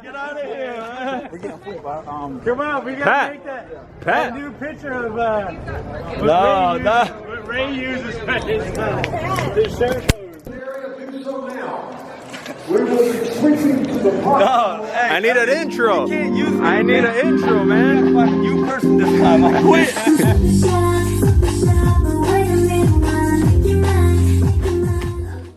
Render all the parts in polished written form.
Get out of here, man. We're getting flip. Come on, we gotta make that new picture of what Ray uses for his shirt. We will be switching to the park. No, hey, I need an intro. I need an intro, man. Fucking you person this time. I quit.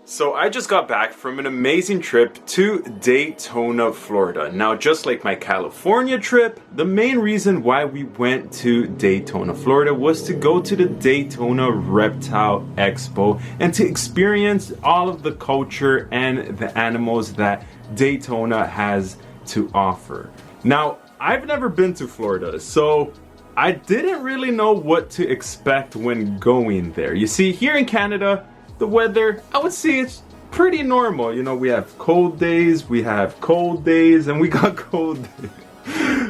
So I just got back from an amazing trip to Daytona, Florida. Now, just like my California trip, the main reason why we went to Daytona, Florida was to go to the Daytona Reptile Expo and to experience all of the culture and the animals that Daytona has to offer. Now, I've never been to Florida, so I didn't really know what to expect when going there. You see, here in Canada, the weather, I would say it's pretty normal. You know, we have cold days, we have cold days, and we got cold days.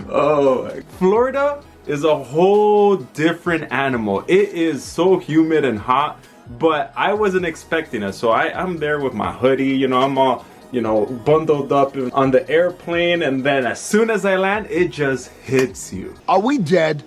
Oh, Florida is a whole different animal. It is so humid and hot, but I wasn't expecting it. So I'm there with my hoodie, you know, I'm all, you know, bundled up on the airplane, and then as soon as I land, it just hits you. Are we dead?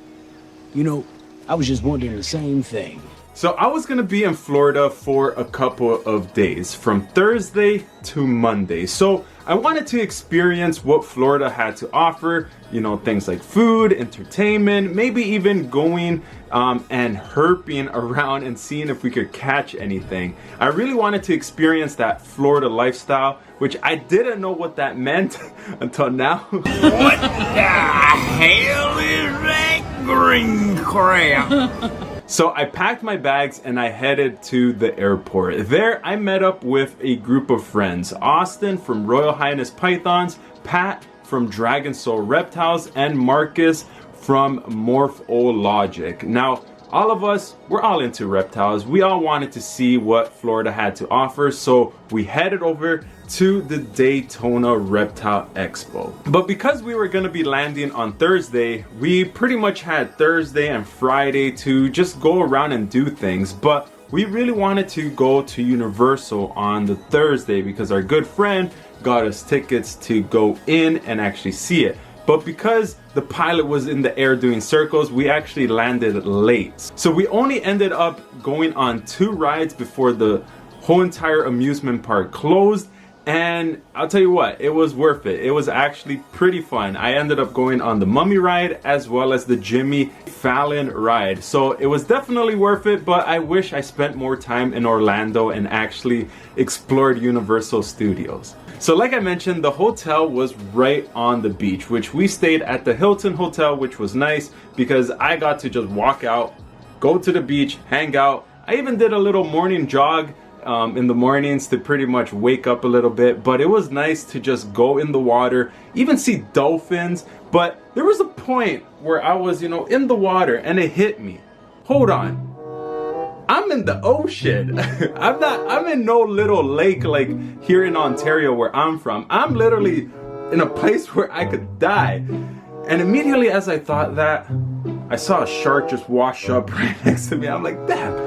You know, I was just wondering the same thing. So I was gonna be in Florida for a couple of days, from Thursday to Monday. So I wanted to experience what Florida had to offer, you know, things like food, entertainment, maybe even going and herping around and seeing if we could catch anything. I really wanted to experience that Florida lifestyle, which I didn't know what that meant until now. What the hell is that green crap? So I packed my bags and I headed to the airport. There I met up with a group of friends. Austin from Royal Highness Pythons, Pat from Dragon Soul Reptiles, and Marcus from Morphologic. Now, all of us, we're all into reptiles. We all wanted to see what Florida had to offer, so we headed over to the Daytona Reptile Expo. But because we were gonna be landing on Thursday, we pretty much had Thursday and Friday to just go around and do things. But we really wanted to go to Universal on the Thursday because our good friend got us tickets to go in and actually see it. But because the pilot was in the air doing circles, we actually landed late. So we only ended up going on 2 rides before the whole entire amusement park closed. And I'll tell you what, it was worth it. It was actually pretty fun. I ended up going on the Mummy ride as well as the Jimmy Fallon ride. So it was definitely worth it, but I wish I spent more time in Orlando and actually explored Universal Studios. So like I mentioned, the hotel was right on the beach, which we stayed at the Hilton Hotel, which was nice because I got to just walk out, go to the beach, hang out. I even did a little morning jog in the mornings to pretty much wake up a little bit, but it was nice to just go in the water, even see dolphins. But there was a point where I was, you know, in the water and it hit me. Hold on. I'm in the ocean. I'm in no little lake like here in Ontario where I'm from. I'm literally in a place where I could die. And immediately as I thought that, I saw a shark just wash up right next to me. I'm like, damn,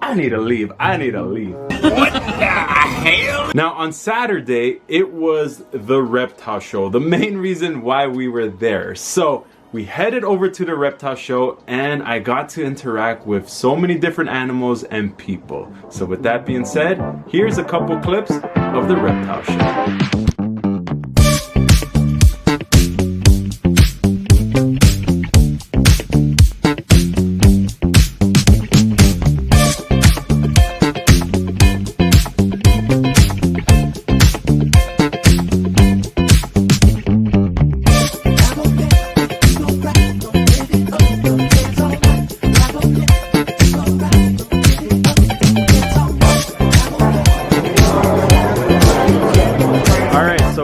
I need to leave. I need to leave. What the hell? Now on Saturday, it was the reptile show. The main reason why we were there. So we headed over to the reptile show and I got to interact with so many different animals and people. So with that being said, here's a couple clips of the reptile show.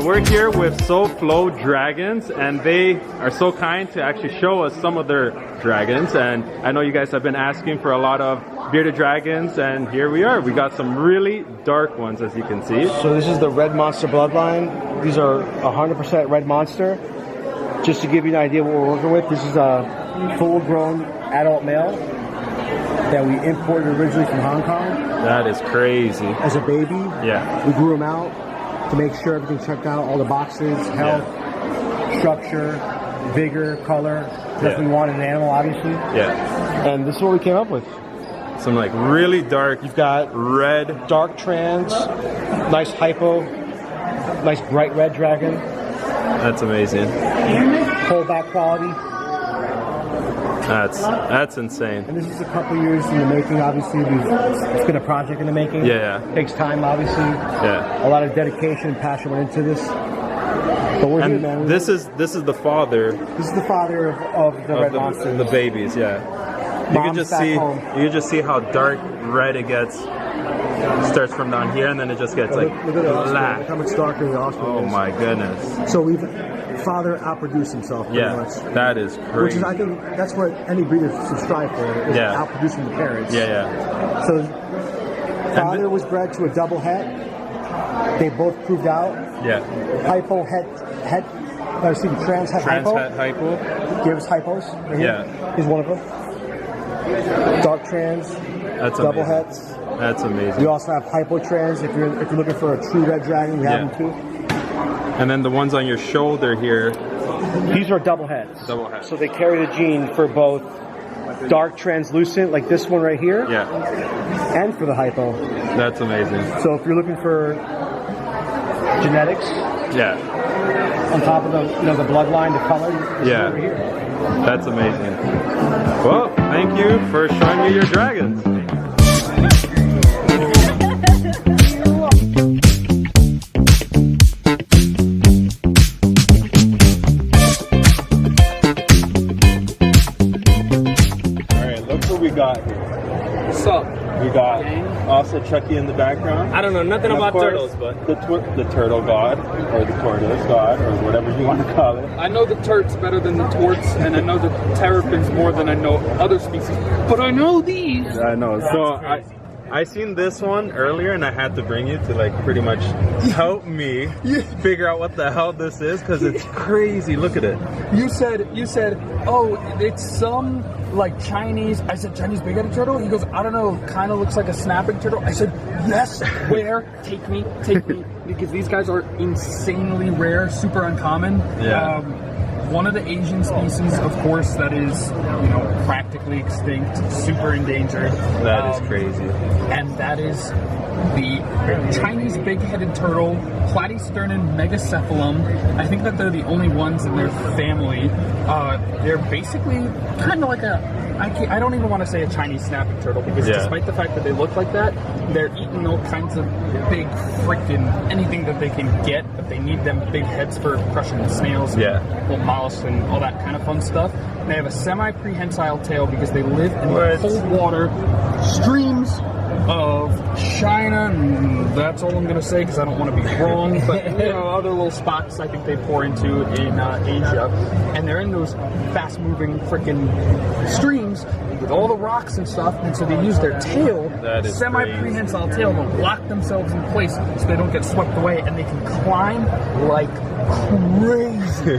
We're here with Flow Dragons, and they are so kind to actually show us some of their dragons. And I know you guys have been asking for a lot of bearded dragons, and here we are. We got some really dark ones, as you can see. So this is the Red Monster bloodline. These are 100% Red Monster. Just to give you an idea what we're working with, this is a full-grown adult male that we imported originally from Hong Kong. That is crazy. As a baby. Yeah. We grew him out to make sure everything checked out, all the boxes, health, structure, vigor, color. That's what we want in an animal, obviously. Yeah. And this is what we came up with. Some like really dark. You've got red, dark trans, nice hypo, nice bright red dragon. That's amazing. Whole back quality. That's insane. And this is a couple years in the making. Obviously, it's been a project in the making. Yeah. Takes time, obviously. Yeah. A lot of dedication and passion went into this. But we're here, man. This is the father. This is the father of the red monster. The babies, yeah. You can just see home. you can just see how dark red it gets. Starts from down here and then it just gets like Look at the offspring. black. Look how much darker the offspring Oh is. my goodness. So father outproduced himself pretty Yeah, much. that is Which crazy. is, I think, that's what any breeder should strive for, is outproducing the parents. Yeah. So father was bred to a double het. They both proved out. Yeah. Hypo trans het hypo. Hypo. Gives hypos. Right here. Yeah. He's one of them. Dark trans. That's double amazing. hets. That's amazing. We also have hypo trans. If you're looking for a true red dragon, we have them too. And then the ones on your shoulder here. These are double heads. Double heads. So they carry the gene for both dark translucent, like this one right here, Yeah. and for the hypo. That's amazing. So if you're looking for genetics Yeah. on top of the the bloodline, the color, this is over here. That's amazing. Well, thank you for showing me your dragons. Alright, look what we got here. What's up? We got also Chucky in the background. I don't know nothing And of about course, turtles, but the turtle god, or the tortoise god, or whatever you want to call it. I know the turts better than the torts, and I know the terrapins more than I know other species. But I know these. I know. So I seen this one earlier, and I had to bring you to like pretty much help me figure out what the hell this is, because it's crazy. Look at it. You said, oh, it's some like Chinese. I said Chinese big-headed turtle. He goes, I don't know, kind of looks like a snapping turtle. I said, yes. Where? Take me, because these guys are insanely rare, super uncommon. Yeah. One of the Asian species, of course, that is, practically extinct, super endangered. That is crazy. And that is the Chinese big-headed turtle, Platysternon megacephalum. I think that they're the only ones in their family. They're basically kind of like I don't even want to say a Chinese snapping turtle, because despite the fact that they look like that, they're eating all kinds of big freaking anything that they can get, but they need them big heads for crushing the snails, little mollusks, and all that kind of fun stuff. And they have a semi-prehensile tail because they live in the cold water streams of China, and that's all I'm going to say because I don't want to be wrong, but other little spots I think they pour into in Asia, and they're in those fast-moving freaking streams with all the rocks and stuff, and so they use their tail, semi-prehensile tail, to lock themselves in place so they don't get swept away, and they can climb like crazy.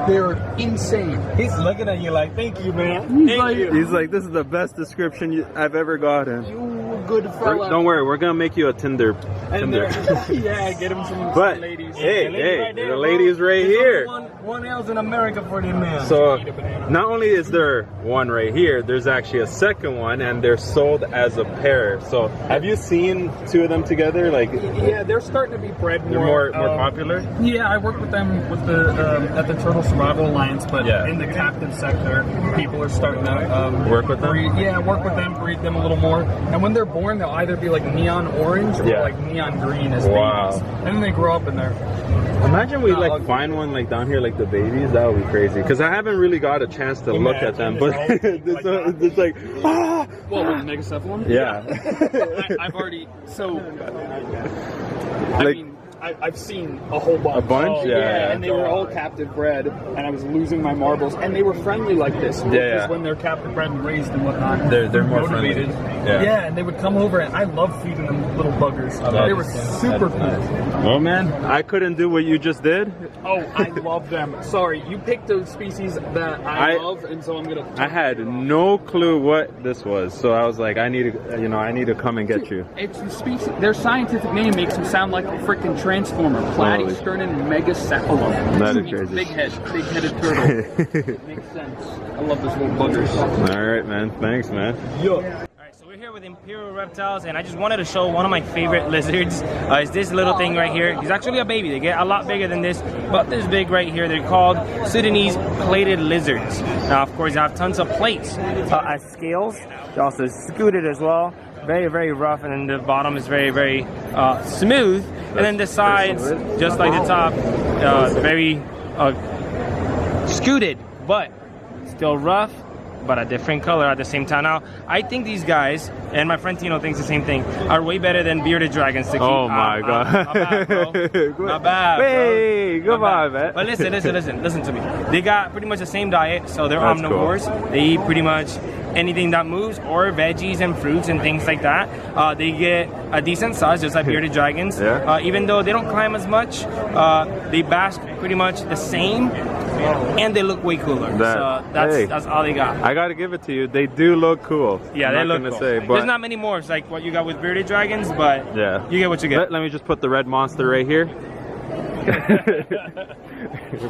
They're insane. He's looking at you like, thank you, man. He's like, this is the best description I've ever gotten. You good fella. Don't worry, we're gonna make you a Tinder. Yeah, get him some But ladies. hey, right there, the bro. ladies right There's here. only one else in America for them, man. So not only is there one right here, there's actually a second one, and they're sold as a pair. So have you seen two of them together? Like, yeah, they're starting to be bred they're more popular. Yeah, I work with them with the at the Turtle Survival Alliance, but Yeah. in the captive sector, people are starting to Work with them? work with them, breed them a little more. And when they're born, they'll either be like neon orange or like neon green as babies. And then they grow up and they're Imagine we like find one like down here, like the babies. That would be crazy. Because I haven't really got a chance to look at them, but it's like, ah. Well, with the megacephalon? Yeah. I've already, so, I Like- mean, I've seen a whole bunch. A bunch? Oh, Yeah. and they were all captive bred, and I was losing my marbles, and they were friendly like this. Because when they're captive bred and raised and whatnot, They're more motivated. friendly. Yeah, and they would come over, and I love feeding them little buggers. They were super cool. Oh man, I couldn't do what you just did. Oh, I love them. Sorry, you picked a species that I love, and so I'm gonna. I had no clue what this was, so I was like, I need to come and get you. It's the species. Their scientific name makes them sound like a freaking train. transformer, Platysternin megacephalum. That is Means crazy. big-headed turtle. Makes sense. I love this little buggers. All right, man. Thanks, man. Alright, so we're here with Imperial Reptiles, and I just wanted to show one of my favorite lizards. Is this little thing right here. He's actually a baby. They get a lot bigger than this, but this big right here. They're called Sudanese plated lizards. Now, of course, they have tons of plates as scales. They're also scooted as well. Very, very rough, and then the bottom is very, very smooth. And then the sides, just like the top, very scooted, but still rough, but a different color at the same time. Now, I think these guys, and my friend Tino thinks the same thing, are way better than bearded dragons to keep. Oh my god. Not bad, bro. Not bad, bro. Hey, come on, man. But listen to me. They got pretty much the same diet, so they're That's omnivores. cool. They eat pretty much anything that moves, or veggies and fruits and things like that. They get a decent size, just like bearded dragons. Yeah. Even though they don't climb as much, they bask pretty much the same, and they look way cooler. So that's all they got. I gotta give it to you. They do look cool. Yeah, I'm they not look gonna cool. say, but There's not many more. It's like what you got with bearded dragons, but yeah, you get what you get. Let me just put the red monster right here.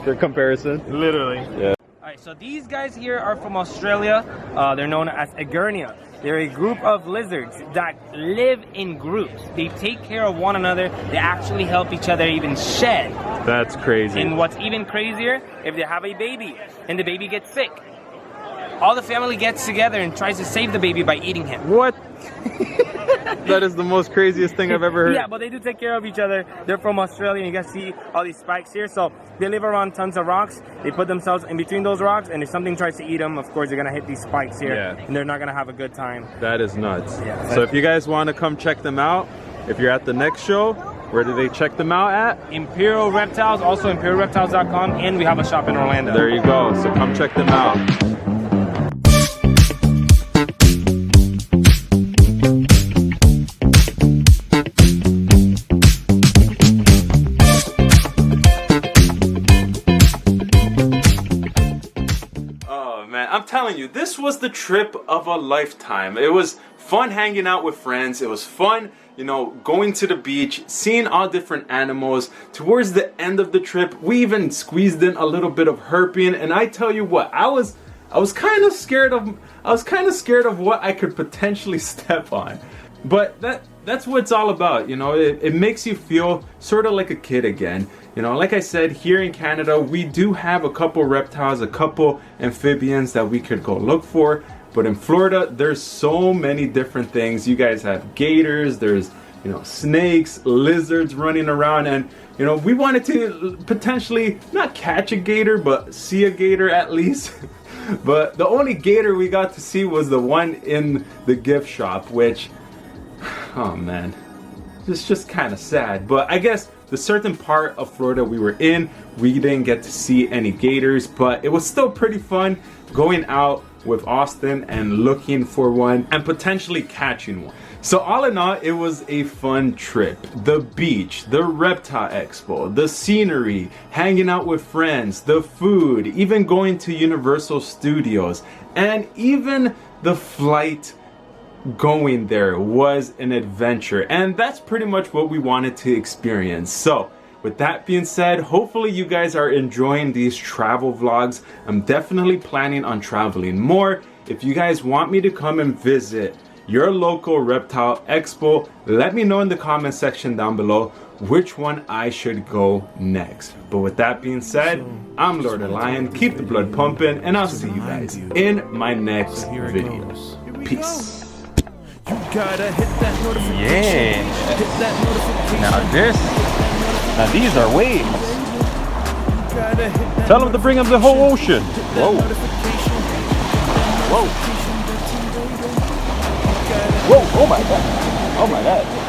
For comparison. Literally. Yeah. Alright, so these guys here are from Australia. They're known as Agurnia. They're a group of lizards that live in groups. They take care of one another. They actually help each other even shed. That's crazy. And what's even crazier, if they have a baby and the baby gets sick, all the family gets together and tries to save the baby by eating him. What? That is the most craziest thing I've ever heard. Yeah, but they do take care of each other. They're from Australia, and you guys see all these spikes here. So they live around tons of rocks. They put themselves in between those rocks, and if something tries to eat them, of course, they're gonna hit these spikes here, and they're not gonna have a good time. That is nuts. Yeah, so if you guys want to come check them out, if you're at the next show, where do they check them out at? Imperial Reptiles, also imperialreptiles.com, and we have a shop in Orlando. There you go. So come check them out. I'm telling you, this was the trip of a lifetime. It was fun hanging out with friends. It was fun, you know, going to the beach, seeing all different animals. Towards the end of the trip, we even squeezed in a little bit of herping. And I tell you what, I was kind of scared of what I could potentially step on. But that's what it's all about, you know. It makes you feel sort of like a kid again. You know, like I said, here in Canada, we do have a couple reptiles, a couple amphibians that we could go look for. But in Florida, there's so many different things. You guys have gators, there's, you know, snakes, lizards running around. And, you know, we wanted to potentially not catch a gator, but see a gator at least. But the only gator we got to see was the one in the gift shop, which, oh man, it's just kind of sad. But I guess the certain part of Florida we were in, we didn't get to see any gators, but it was still pretty fun going out with Austin and looking for one and potentially catching one. So all in all, it was a fun trip. The beach, the Reptile Expo, the scenery, hanging out with friends, the food, even going to Universal Studios, and even the flight going there was an adventure. And that's pretty much what we wanted to experience. So with that being said, hopefully you guys are enjoying these travel vlogs. I'm definitely planning on traveling more. If you guys want me to come and visit your local Reptile Expo, let me know in the comment section down below which one I should go next. But with that being said, I'm Lord of Lion, keep the blood pumping, and I'll see you guys in my next video. Peace. You gotta hit that notification. Yeah. Hit that notification. Now these are waves. You gotta hit that Tell them to bring up the whole ocean. Whoa. notification. Whoa. Whoa, oh my god. Oh my god.